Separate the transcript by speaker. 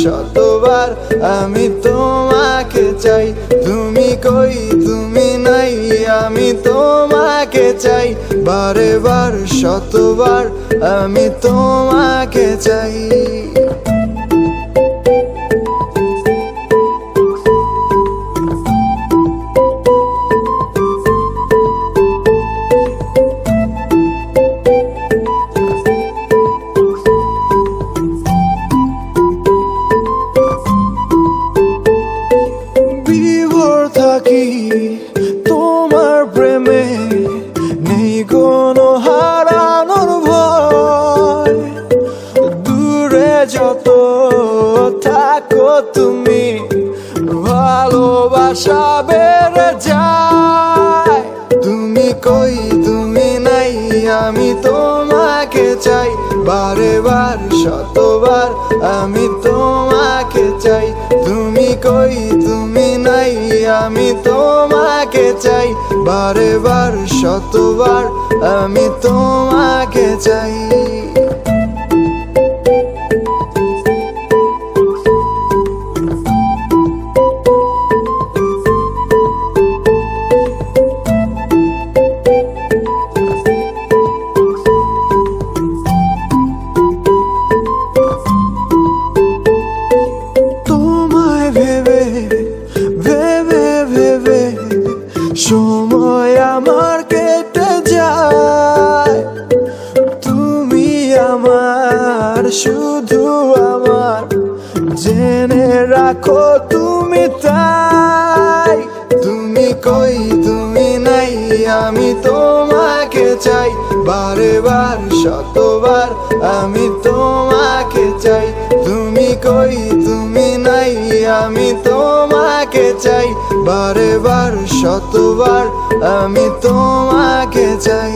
Speaker 1: শতবার আমি তোমাকে চাই। তুমি কই তুমি নাই, আমি তোমাকে চাই। বারে বার শতবার আমি তোমাকে চাই। থাকি তোমার প্রেমে, নেই কোনো হারানোর ভয়। দূরে যত থাকো তুমি, ভালোবাসা বেড়ে যায়। তুমি কই তুমি নাই, আমি তোমাকে চাই। বারে বার শতবার আমি তোমাকে চাই। তুমি কই তুমি নাই, আমি তোমাকে চাই। বারে বার শতবার আমি তোমাকে চাই। সময় আমার কেটে যায়, তুমি আমার শুধু আমার, জেনে রাখো তুমি তাই। তুমি কই তুমি নাই, আমি তোমাকে চাই। বারে বার শতবার আমি তোমাকে চাই। তুমি কই তুমি নাই, আমি তোমাকে চাই। বারে বার শতবার আমি তোমাকে চাই।